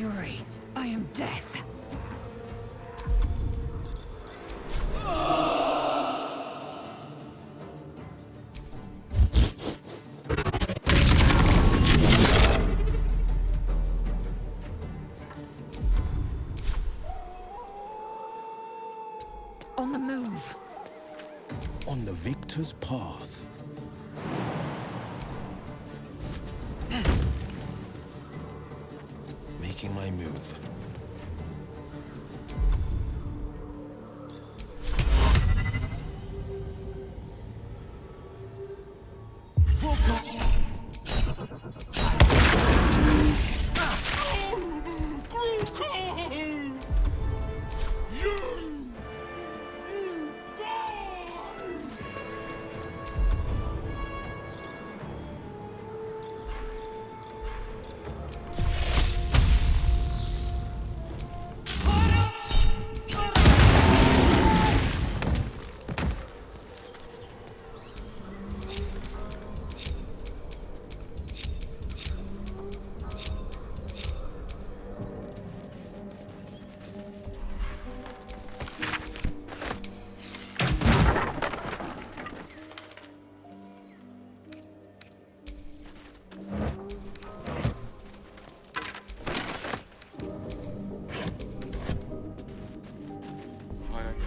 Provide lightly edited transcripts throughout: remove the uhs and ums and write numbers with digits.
fury. I am death. On the move. On the victor's path. Making my move.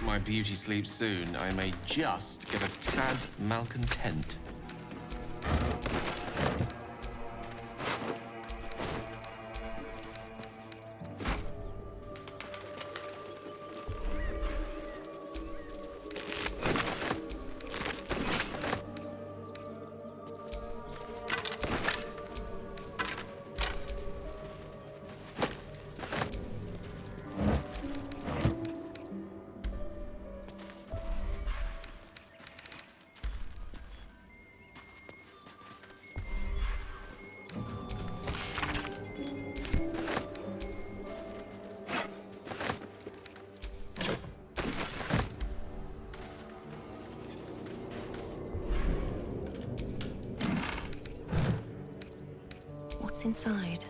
My beauty sleeps soon, I may just get a tad malcontent. What's inside?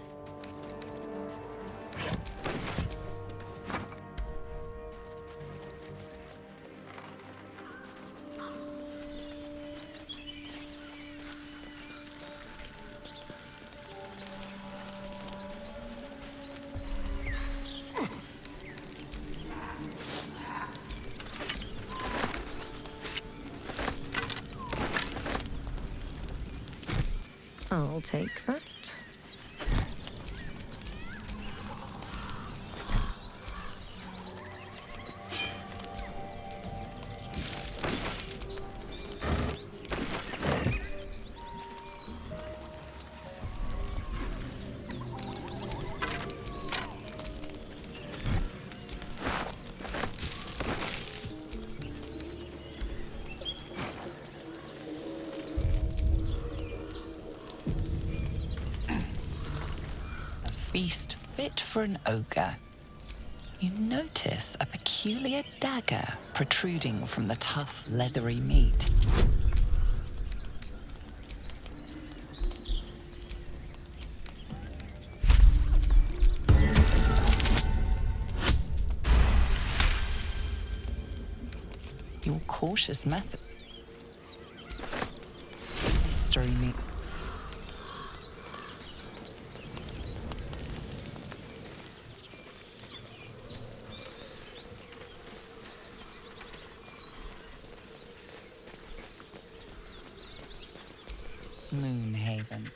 I'll take that. Feast fit for an ogre. You notice a peculiar dagger protruding from the tough, leathery meat. Your cautious method. Mystery meat. Moonhaven.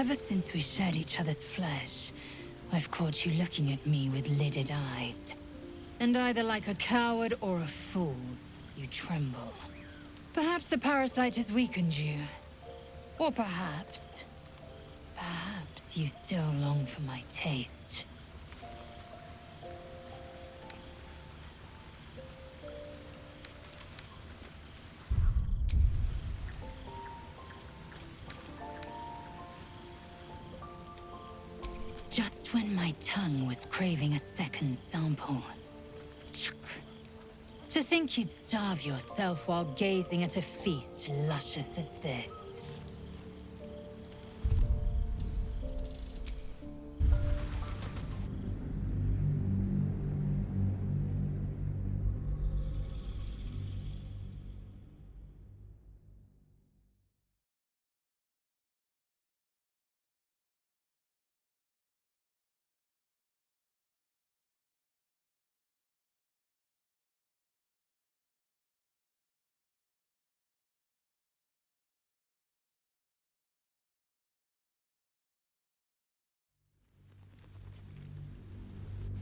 Ever since we shared each other's flesh, I've caught you looking at me with lidded eyes. And either like a coward or a fool, you tremble. Perhaps the parasite has weakened you. Or perhaps you still long for my taste. Just when my tongue was craving a second sample. To think you'd starve yourself while gazing at a feast luscious as this.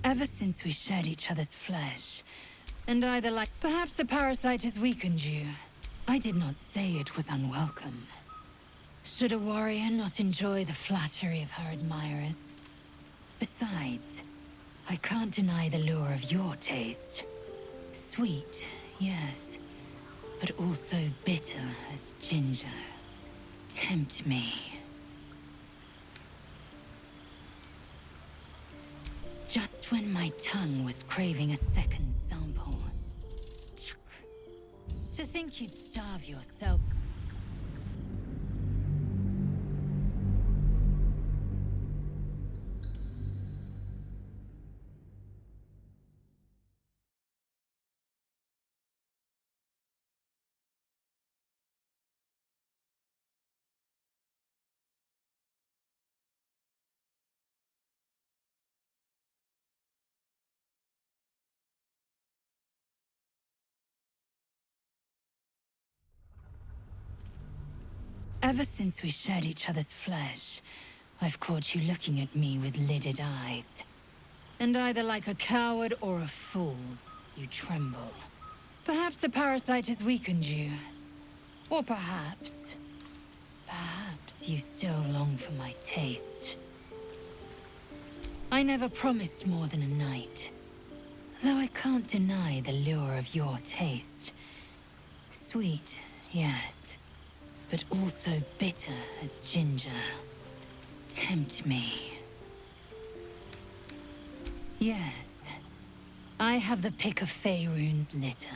Ever since we shared each other's flesh, and either like... Perhaps the parasite has weakened you. I did not say it was unwelcome. Should a warrior not enjoy the flattery of her admirers? Besides, I can't deny the lure of your taste. Sweet, yes, but also bitter as ginger. Tempt me. Just when my tongue was craving a second sample. To think you'd starve yourself. Ever since we shared each other's flesh, I've caught you looking at me with lidded eyes. And either like a coward or a fool, you tremble. Perhaps the parasite has weakened you. Or perhaps you still long for my taste. I never promised more than a night. Though I can't deny the lure of your taste. Sweet, yes. But also bitter as ginger. Tempt me. Yes, I have the pick of Faerun's litter,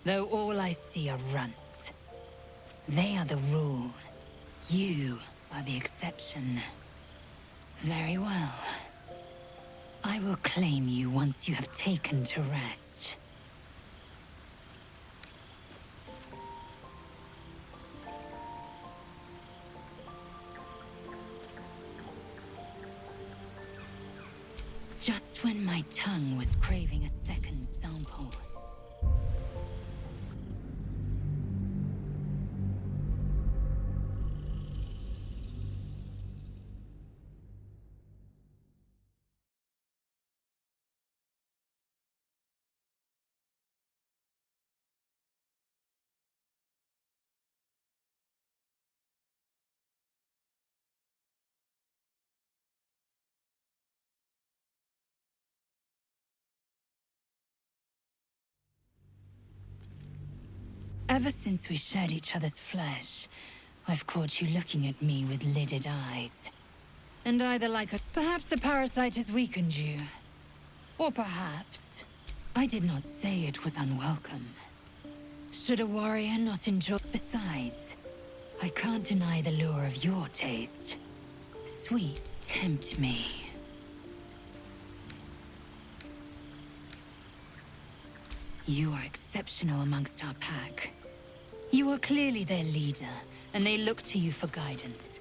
though all I see are runts. They are the rule. You are the exception. Very well. I will claim you once you have taken to rest. Just when my tongue was craving a second sample. Ever since we shared each other's flesh, I've caught you looking at me with lidded eyes. And either like a... Perhaps the parasite has weakened you. Or perhaps I did not say it was unwelcome. Should a warrior not enjoy... Besides, I can't deny the lure of your taste. Sweet, tempt me. You are exceptional amongst our pack. You are clearly their leader, and they look to you for guidance.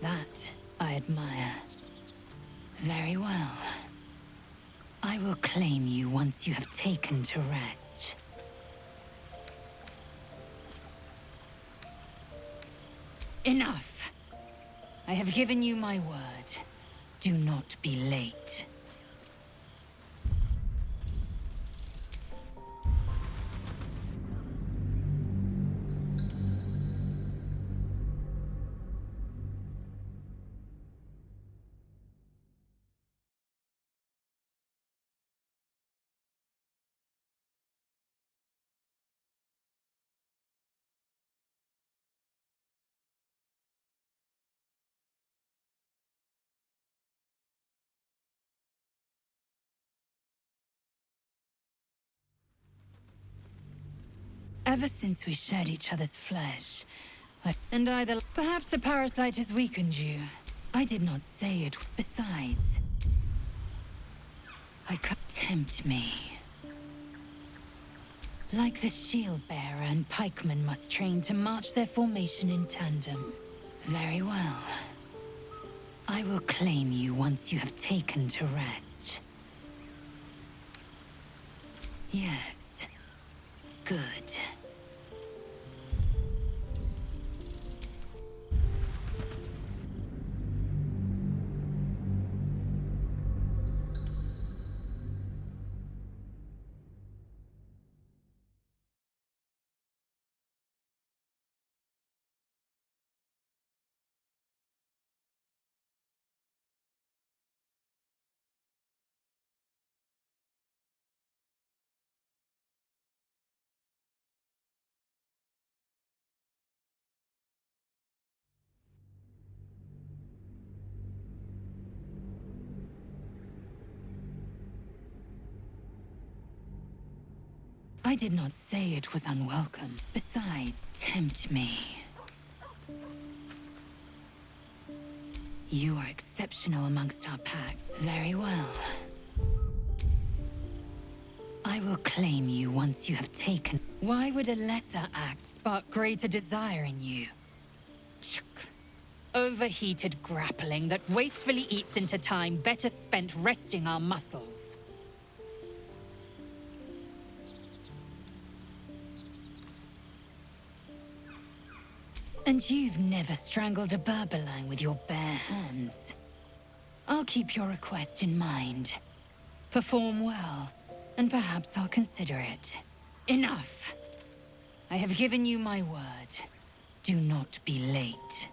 That I admire. Very well. I will claim you once you have taken to rest. Enough! I have given you my word. Do not be late. Ever since we shared each other's flesh, perhaps the parasite has weakened you. I did not say it. Besides, I could tempt me. Like the shield bearer and pikeman must train to march their formation in tandem. Very well. I will claim you once you have taken to rest. Yes. Good. I did not say it was unwelcome. Besides, tempt me. You are exceptional amongst our pack. Very well. I will claim you once you have taken. Why would a lesser act spark greater desire in you? Chuk. Overheated grappling that wastefully eats into time better spent resting our muscles. And you've never strangled a Berbeline with your bare hands. I'll keep your request in mind. Perform well, and perhaps I'll consider it. Enough! I have given you my word. Do not be late.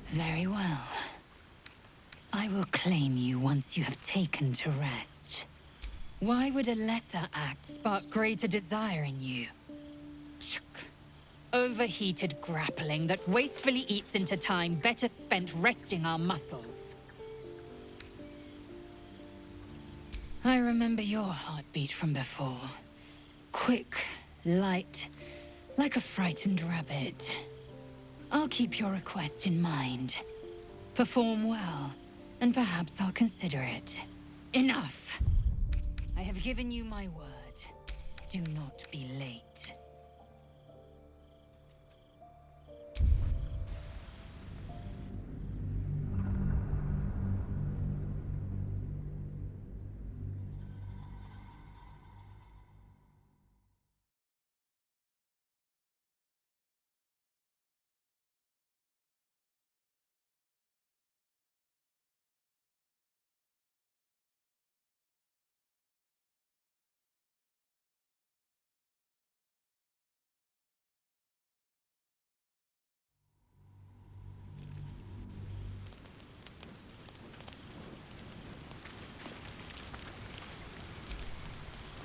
Very well. I will claim you once you have taken to rest. Why would a lesser act spark greater desire in you? Chuk. Overheated grappling that wastefully eats into time better spent resting our muscles. I remember your heartbeat from before. Quick, light, like a frightened rabbit. I'll keep your request in mind. Perform well, and perhaps I'll consider it. Enough! I have given you my word. Do not be late.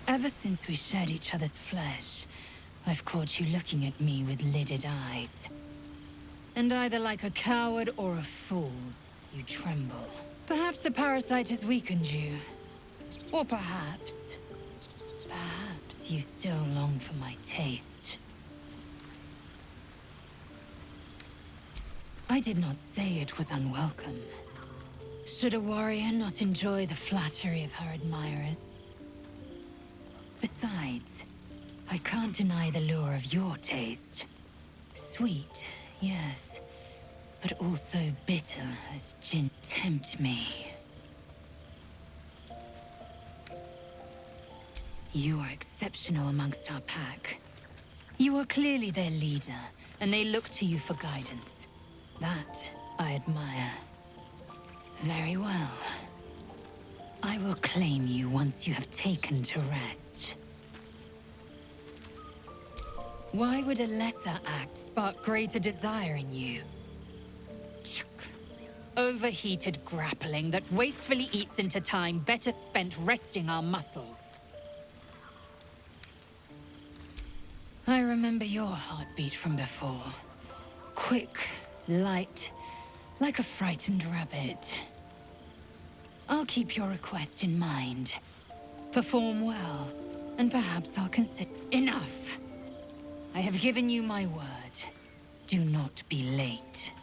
Ever since we shared each other's flesh, I've caught you looking at me with lidded eyes. And either like a coward or a fool, you tremble. Perhaps the parasite has weakened you. Or perhaps you still long for my taste. I did not say it was unwelcome. Should a warrior not enjoy the flattery of her admirers? Besides, I can't deny the lure of your taste. Sweet, yes, but also bitter as gin. Tempt me. You are exceptional amongst our pack. You are clearly their leader, and they look to you for guidance. That I admire. Very well. I will claim you once you have taken to rest. Why would a lesser act spark greater desire in you? Overheated grappling that wastefully eats into time better spent resting our muscles. I remember your heartbeat from before. Quick, light, like a frightened rabbit. I'll keep your request in mind. Perform well, and perhaps I'll consider... Enough! I have given you my word. Do not be late.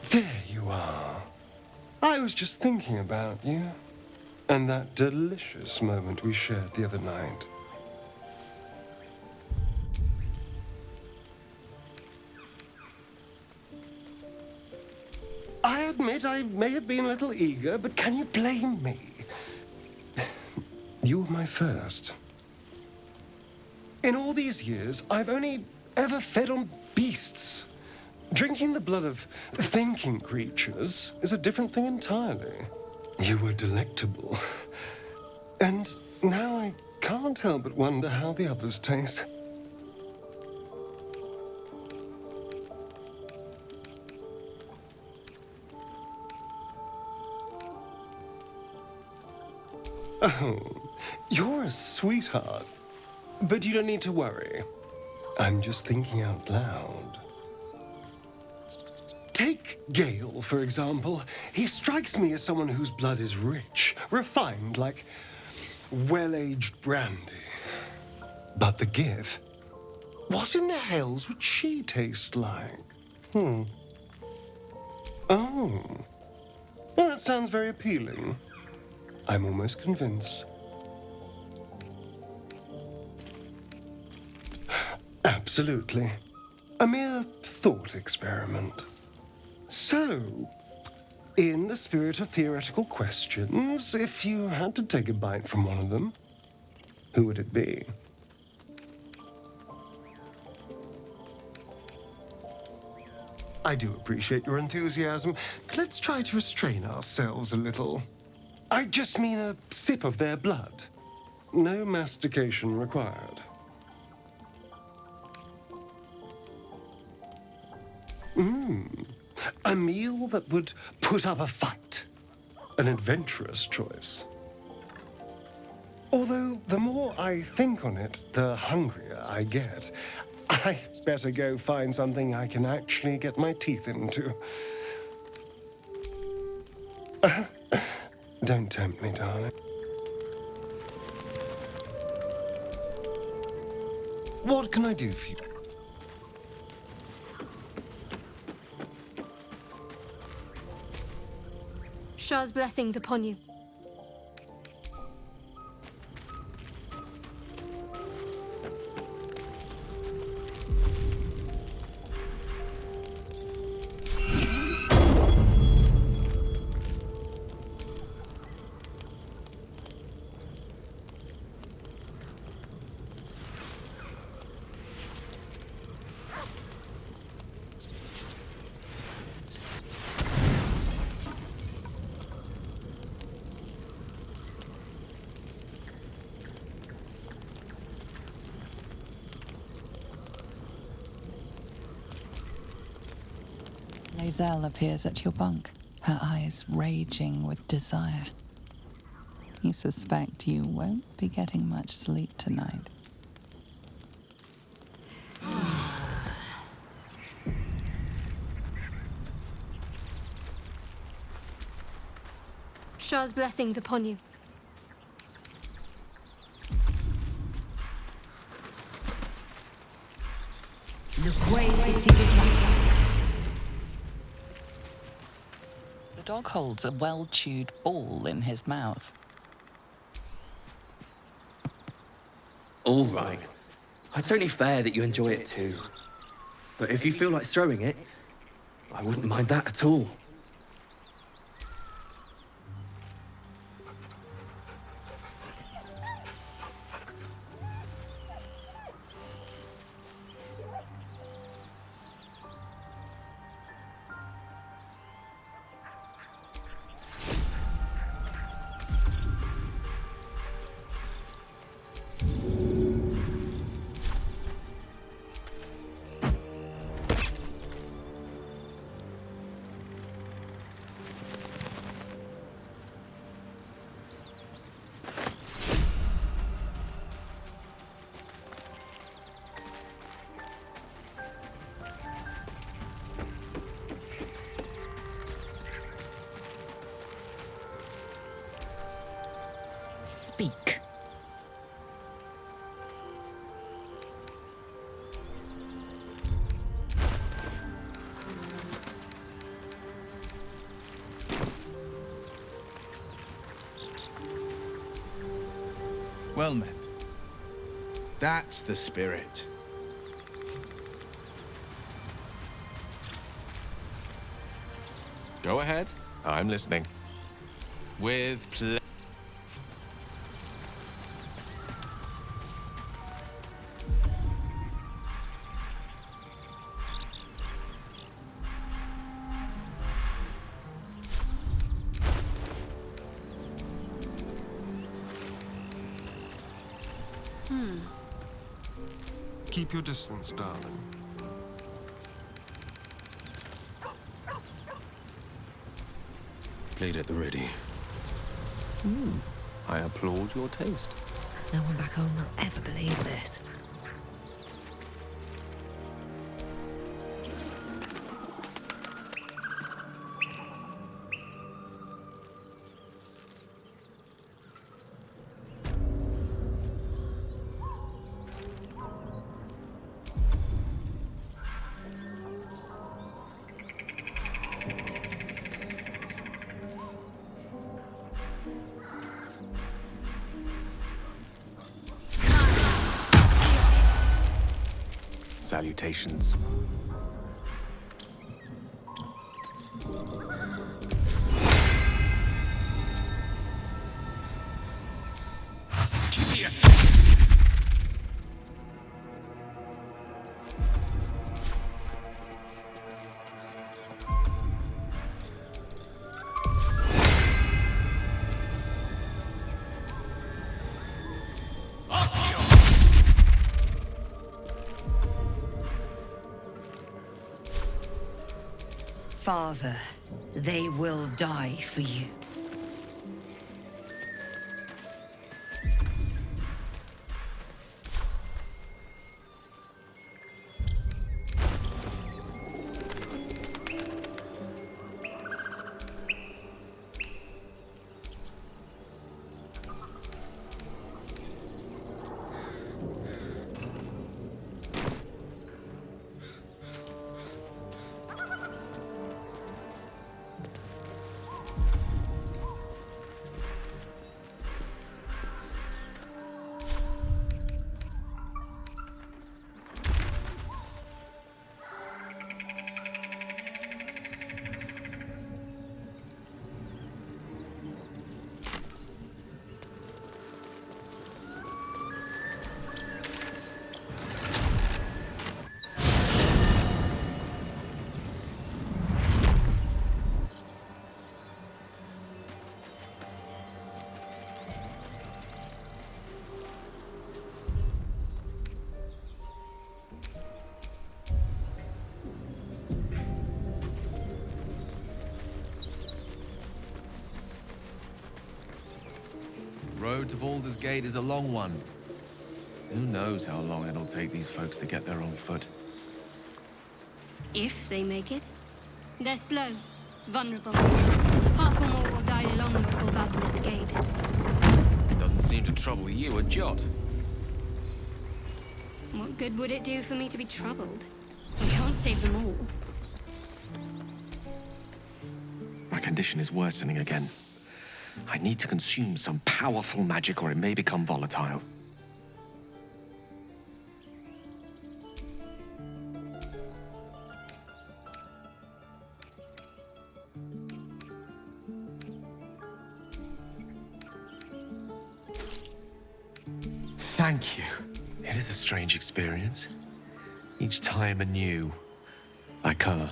There you are. I was just thinking about you. And that delicious moment we shared the other night. I admit I may have been a little eager, but can you blame me? You were my first. In all these years, I've only ever fed on beasts. Drinking the blood of thinking creatures is a different thing entirely. You were delectable. And now I can't help but wonder how the others taste. Oh, you're a sweetheart. But you don't need to worry. I'm just thinking out loud. Take Gale, for example. He strikes me as someone whose blood is rich, refined, like well-aged brandy. But the Gith? What in the hells would she taste like? Oh. Well, that sounds very appealing. I'm almost convinced. Absolutely. A mere thought experiment. So, in the spirit of theoretical questions, if you had to take a bite from one of them, who would it be? I do appreciate your enthusiasm, but let's try to restrain ourselves a little. I just mean a sip of their blood. No mastication required. A meal that would put up a fight. An adventurous choice. Although, the more I think on it, the hungrier I get. I better go find something I can actually get my teeth into. Don't tempt me, darling. What can I do for you? Shah's blessings upon you. Lae'zel appears at your bunk, her eyes raging with desire. You suspect you won't be getting much sleep tonight. Shah's blessings upon you. The dog holds a well-chewed ball in his mouth. All right. It's only fair that you enjoy it too. But if you feel like throwing it, I wouldn't mind that at all. Speak. Well met. That's the spirit. Go ahead. I'm listening. With pleasure. Keep your distance, darling. Played at the ready. I applaud your taste. No one back home will ever believe this. Salutations. Father, they will die for you. Road to Baldur's Gate is a long one. Who knows how long it'll take these folks to get there on foot. If they make it. They're slow, vulnerable. Half or more will die die long before Basilisk Gate. Doesn't seem to trouble you a jot. What good would it do for me to be troubled? I can't save them all. My condition is worsening again. I need to consume some powerful magic or it may become volatile. Thank you. It is a strange experience. Each time anew. Like a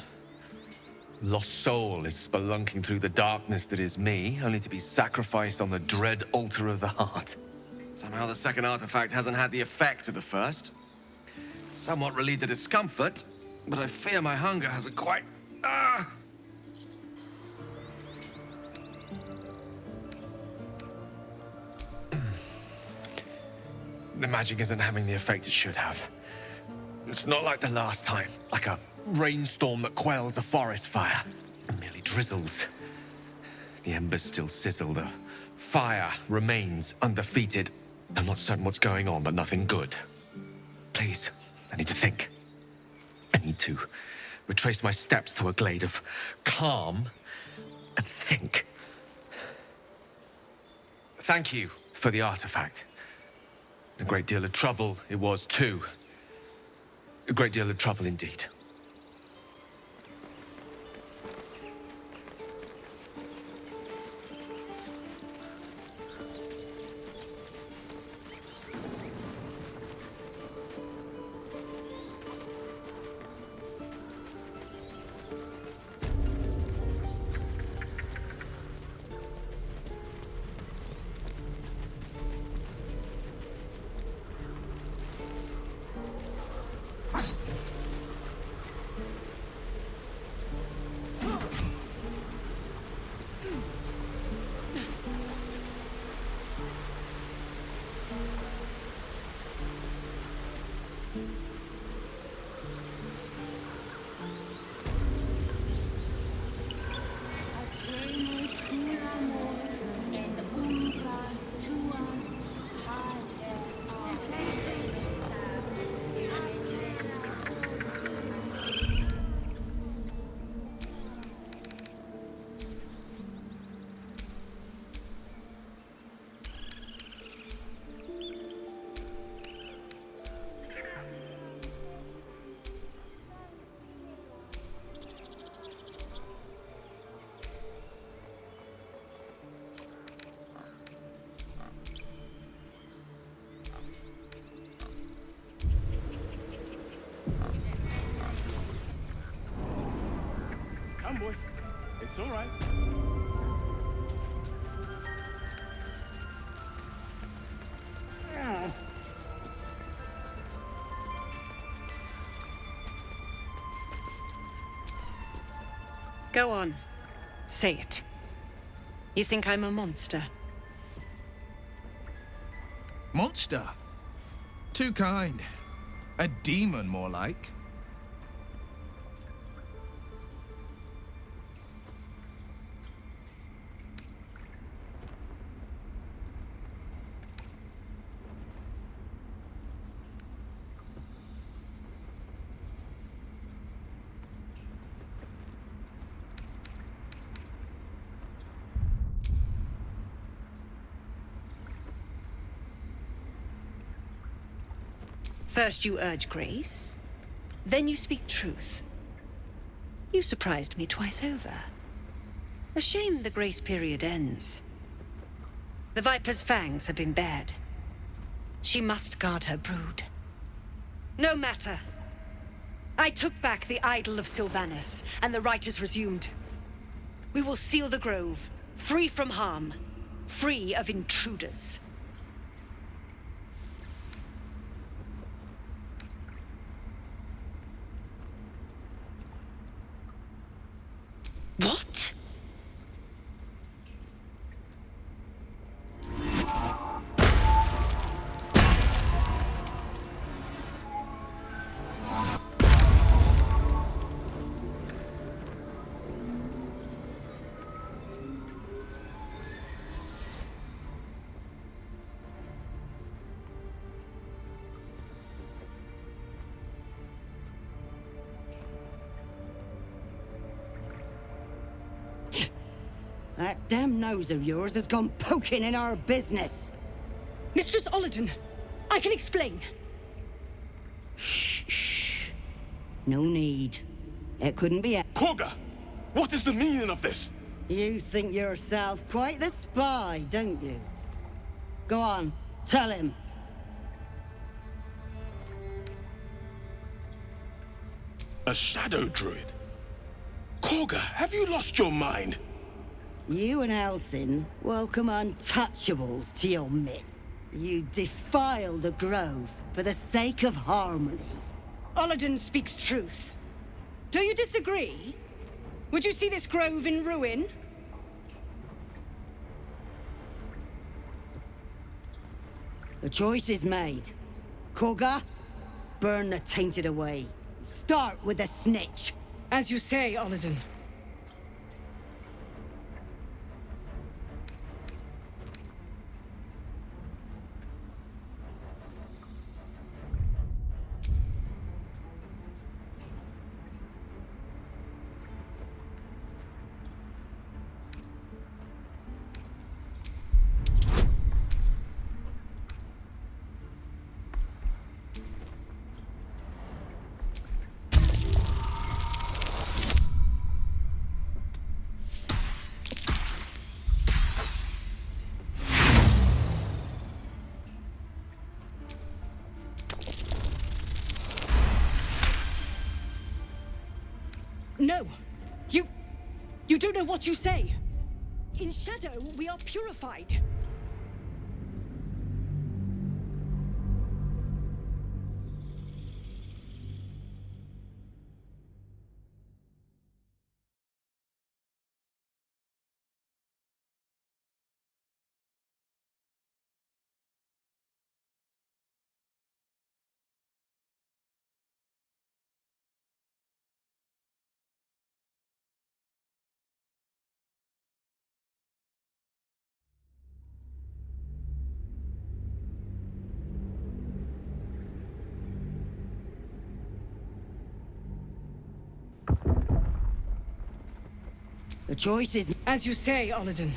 lost soul is spelunking through the darkness that is me, only to be sacrificed on the dread altar of the heart. Somehow the second artifact hasn't had the effect of the first. It's somewhat relieved the discomfort, but I fear my hunger hasn't quite... The magic isn't having the effect it should have. It's not like the last time, like a rainstorm that quells a forest fire. It merely drizzles. The embers still sizzle, the fire remains undefeated. I'm not certain what's going on, but nothing good. Please, I need to think. I need to retrace my steps to a glade of calm and think. Thank you for the artifact. A great deal of trouble it was, too. A great deal of trouble indeed. Come, boy. It's all right. Go on. Say it. You think I'm a monster? Monster? Too kind. A demon, more like. First you urge grace, then you speak truth. You surprised me twice over. A shame the grace period ends. The Viper's fangs have been bared. She must guard her brood. No matter. I took back the idol of Sylvanus, and the rite is resumed. We will seal the grove, free from harm, free of intruders. What? That damn nose of yours has gone poking in our business. Mistress Ollerton, I can explain. Shh. No need. It couldn't be a... Korga, what is the meaning of this? You think yourself quite the spy, don't you? Go on, tell him. A shadow druid? Korga, have you lost your mind? You and Elsin welcome untouchables to your myth. You defile the grove for the sake of harmony. Ollerton speaks truth. Do you disagree? Would you see this grove in ruin? The choice is made. Korga, burn the tainted away. Start with the snitch. As you say, Ollerton. No! You don't know what you say! In shadow, we are purified! The choice is... As you say, Ollerton.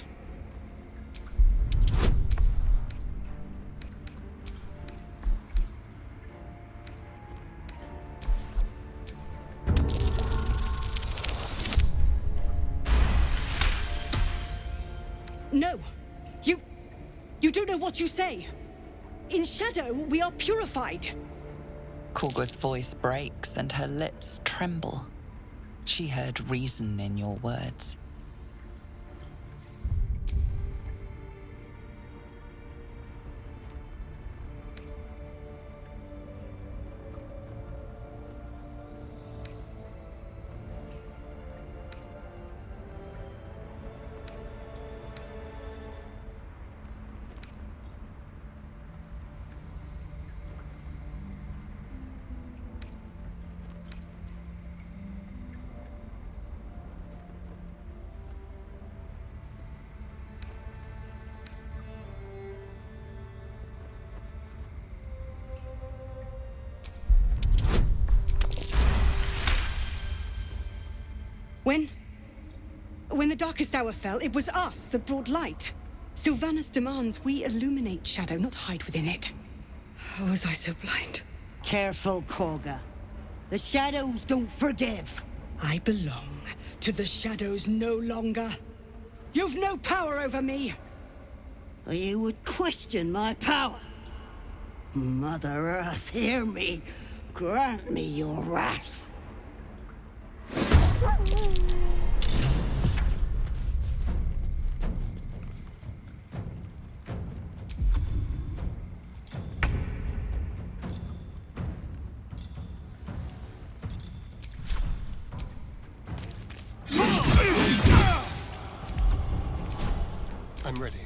No! You don't know what you say! In shadow, we are purified! Korga's voice breaks and her lips tremble. She heard reason in your words. When the darkest hour fell, it was us that brought light. Sylvanas demands we illuminate shadow, not hide within it. How was I so blind? Careful, Korga. The shadows don't forgive. I belong to the shadows no longer. You've no power over me. You would question my power. Mother Earth, hear me. Grant me your wrath. I'm ready.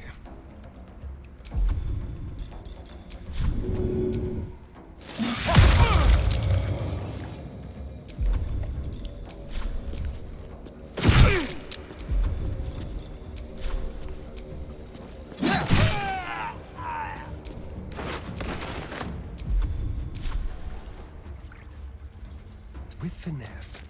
With finesse.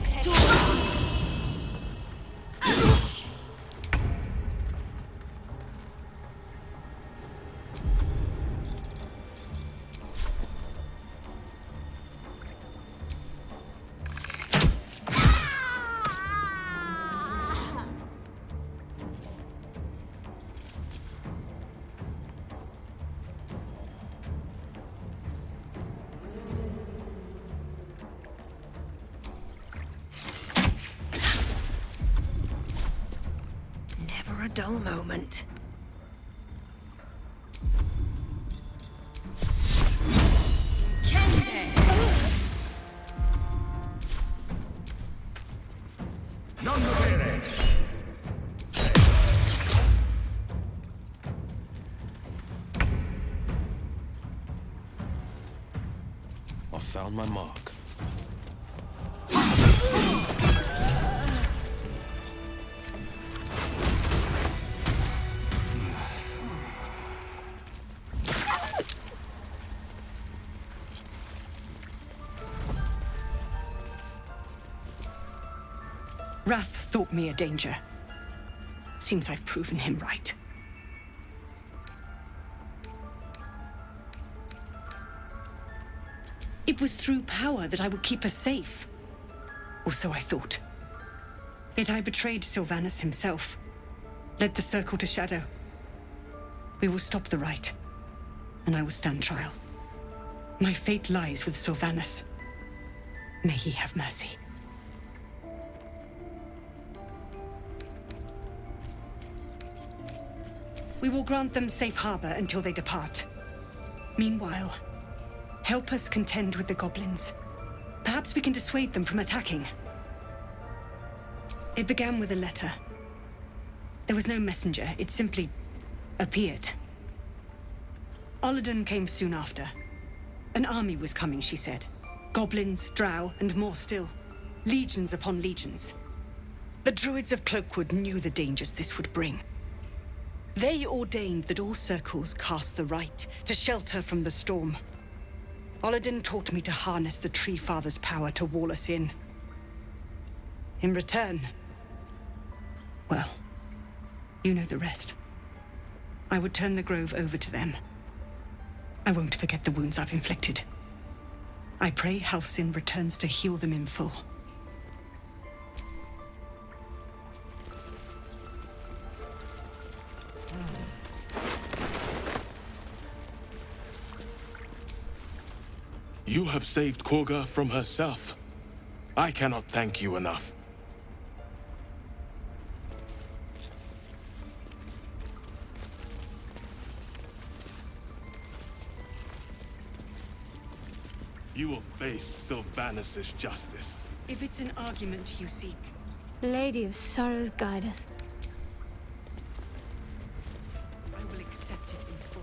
next door. Never a dull moment. I found my mark. Wrath thought me a danger. Seems I've proven him right. It was through power that I would keep us safe. Or so I thought. Yet I betrayed Sylvanus himself, led the Circle to Shadow. We will stop the Rite, and I will stand trial. My fate lies with Sylvanus. May he have mercy. We will grant them safe harbor until they depart. Meanwhile, help us contend with the goblins. Perhaps we can dissuade them from attacking. It began with a letter. There was no messenger, it simply appeared. Olladin came soon after. An army was coming, she said. Goblins, drow, and more still. Legions upon legions. The druids of Cloakwood knew the dangers this would bring. They ordained that all circles cast the Rite to shelter from the storm. Olladin taught me to harness the Tree Father's power to wall us in. In return, well, you know the rest. I would turn the grove over to them. I won't forget the wounds I've inflicted. I pray Halcyon returns to heal them in full. You have saved Korga from herself. I cannot thank you enough. You will face Sylvanus' justice. If it's an argument you seek, Lady of Sorrows, guide us. I will accept it in full.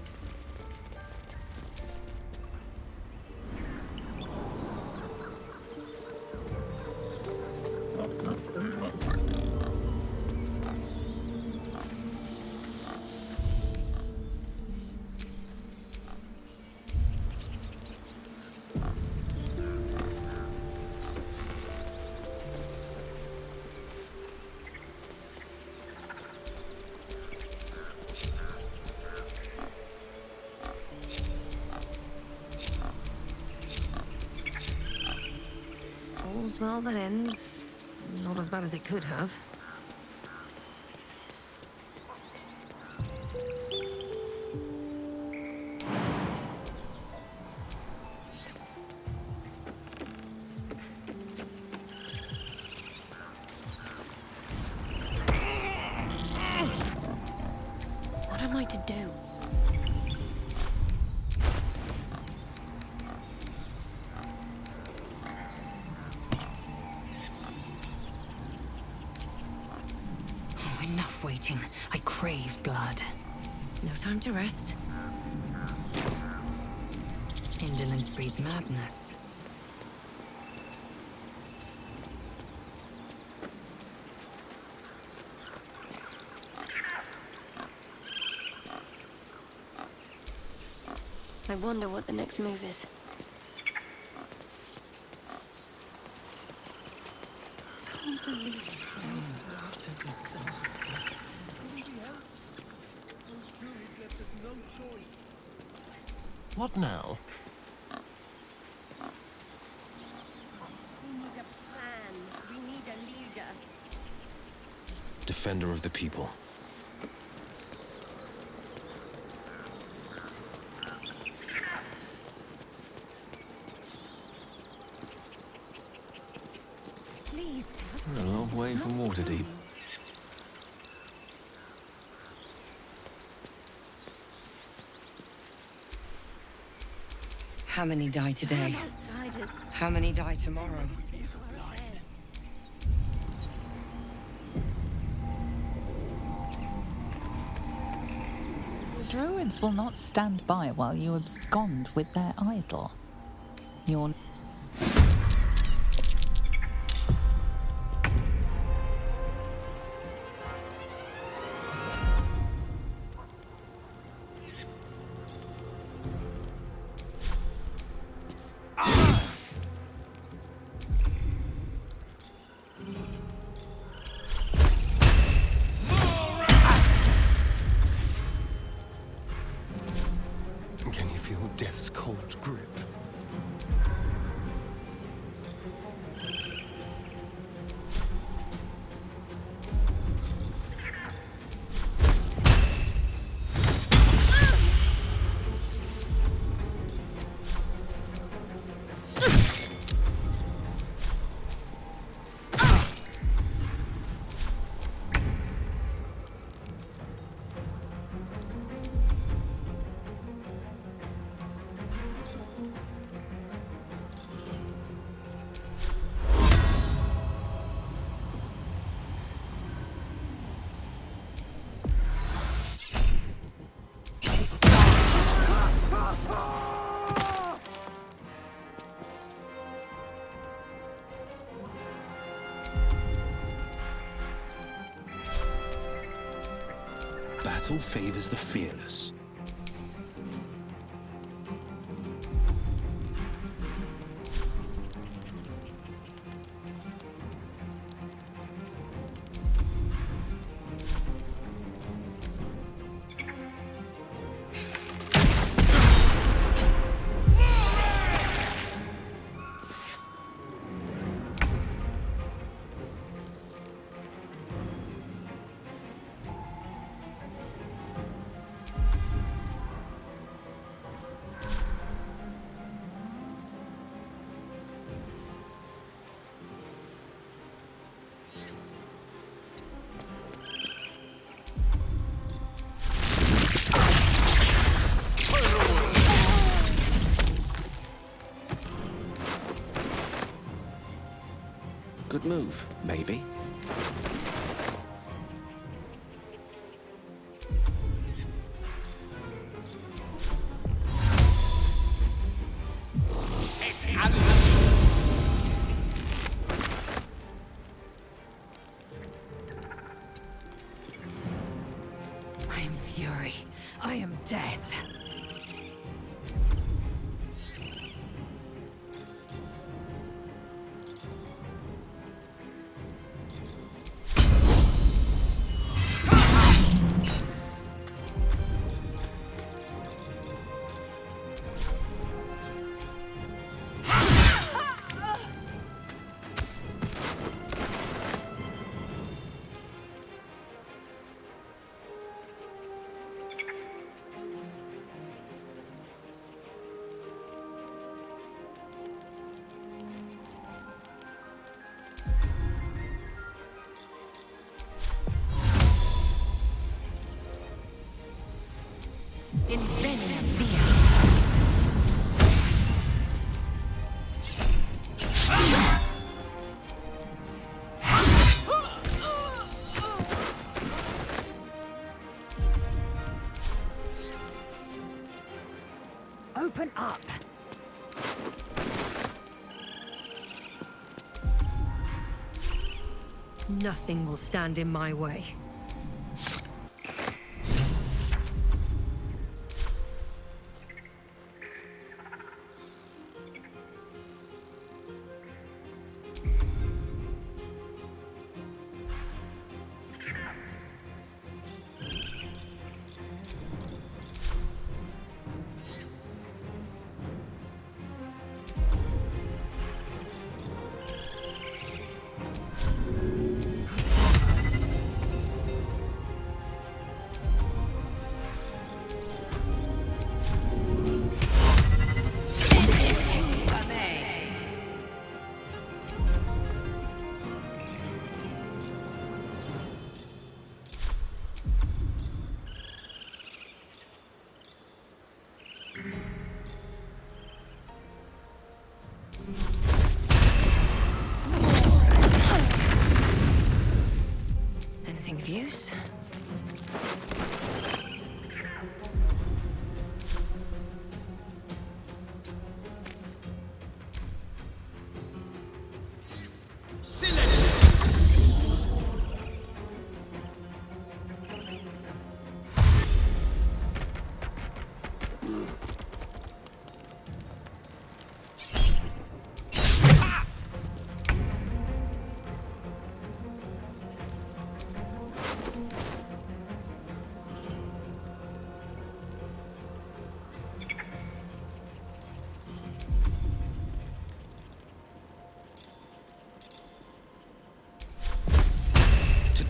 All's well that ends. Not as bad as it could have. What am I to do? Enough waiting. I crave blood. No time to rest. Indolence breeds madness. I wonder what the next move is. What now? We need a plan. We need a leader. Defender of the people. Please, A long way from Waterdeep. How many die today? outsiders. How many die tomorrow? Druids will not stand by while you abscond with their idol. You're... Can you feel death's cold grip? Battle favors the fearless. Good move, maybe. I am fury. I am death. Invenia mia. Open up. Nothing will stand in my way.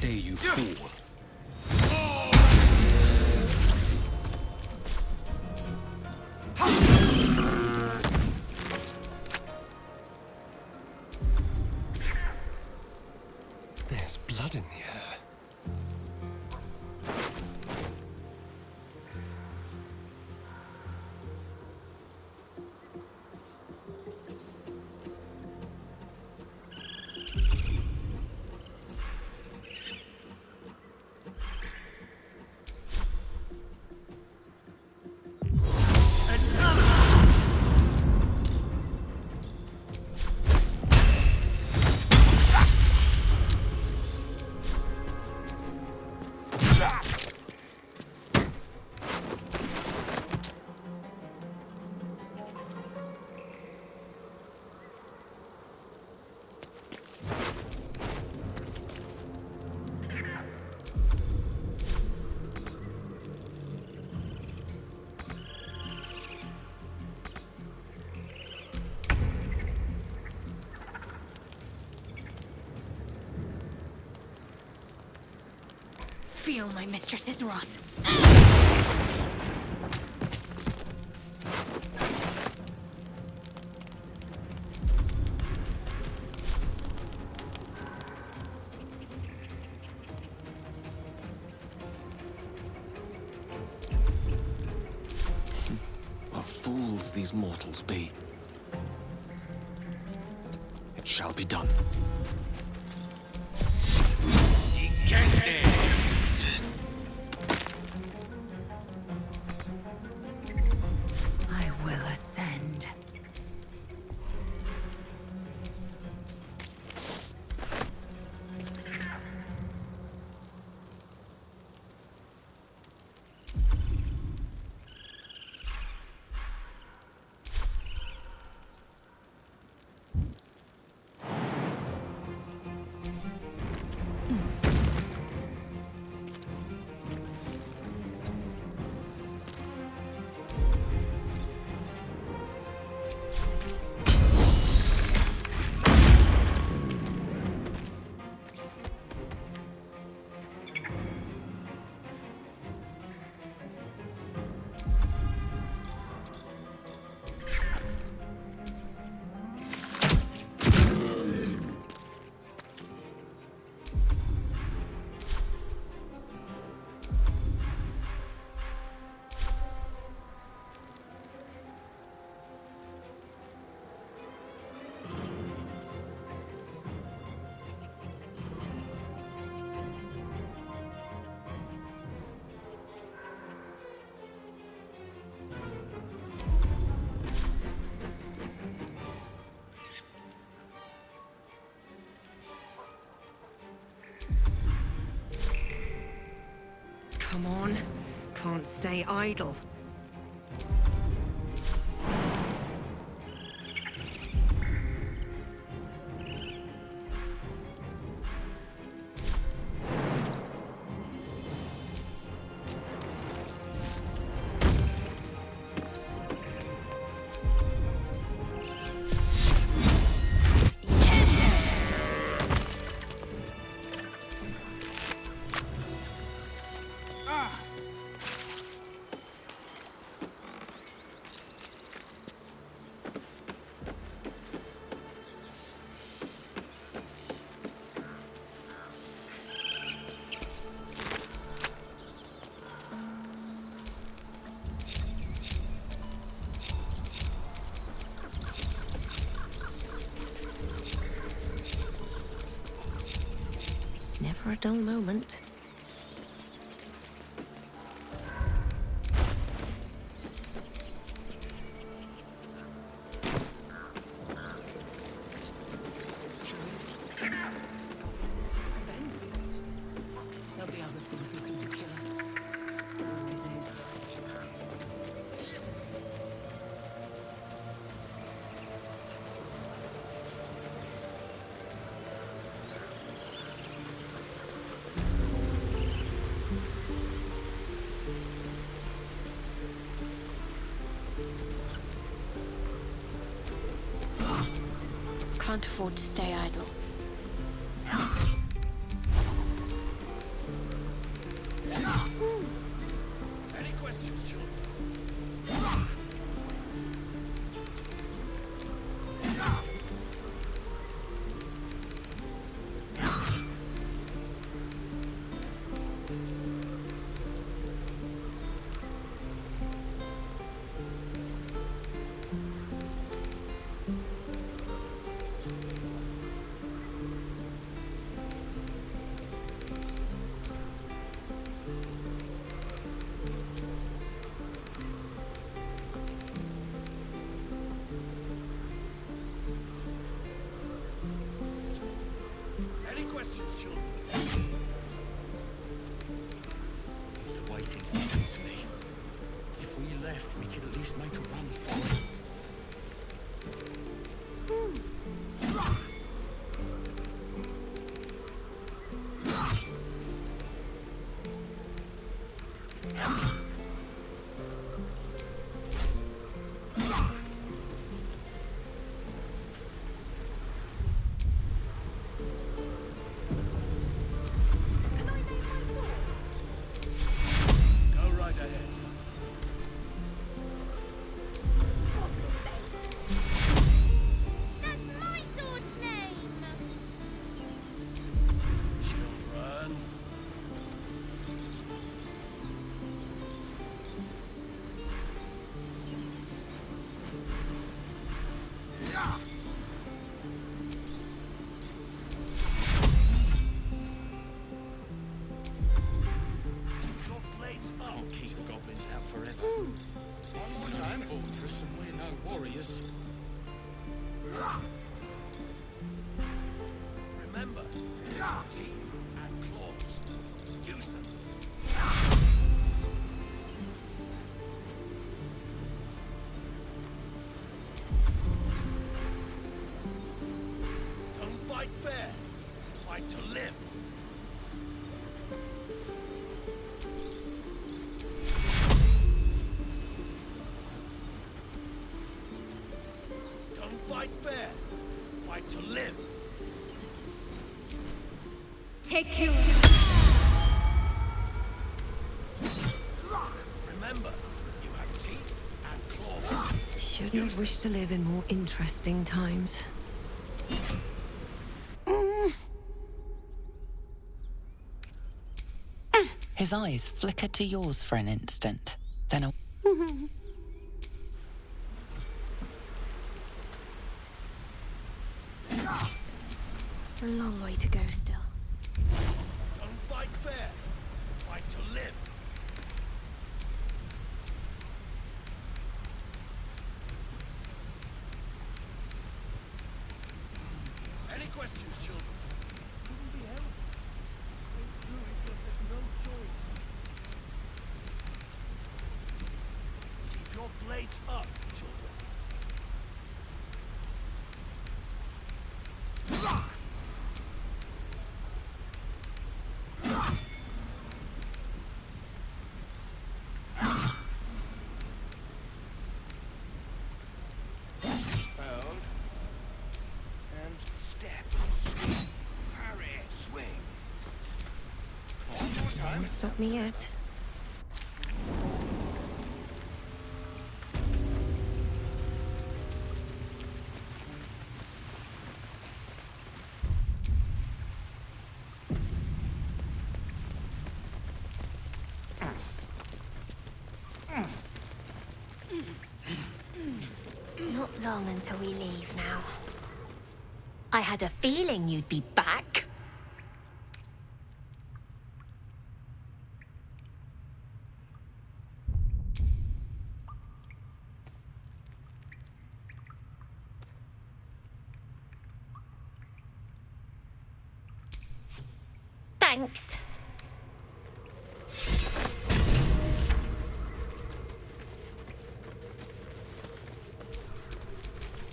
day you fall. There's blood in the air. Feel my mistress's wrath. What fools these mortals be. It shall be done. I will ascend. Come on. Can't stay idle. Never a dull moment. There'll be other things who can kill us. Always is. Can't afford to stay idle. questions, children? The waiting's getting to me. If we left, we could at least make a run for it. Remember, teeth and claws. Use them. Don't fight fair. Fight to live. Don't fight fair. Fight to live. Take you. Remember, you have teeth and claws. Shouldn't wish to live in more interesting times. His eyes flicker to yours for an instant, then a... A long way to go still. Don't fight fair. Fight to live. Any questions, children? Couldn't be helped. Those druids left us no choice. Keep your blades up, children. Hold. And step. Swing. Parry. Swing. One more time. Won't stop me yet. Not long until we leave now. I had a feeling you'd be back. Thanks.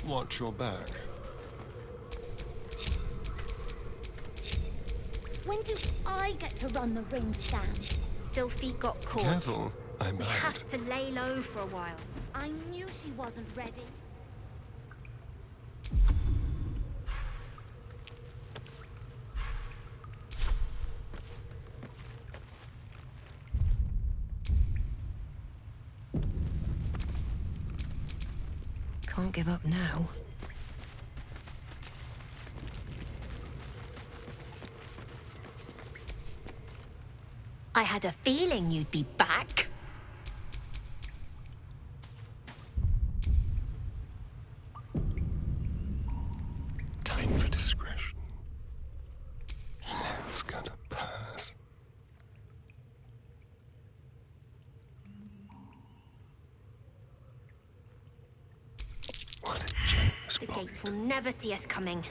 Watch your back. When do I get to run the ring stand? Sylphie got caught. Careful, I We might. have to lay low for a while. I knew she wasn't ready. Can't give up now. I had a feeling you'd be back. Time for discretion. Let's gonna pass. What a generous The moment. gate will never see us coming.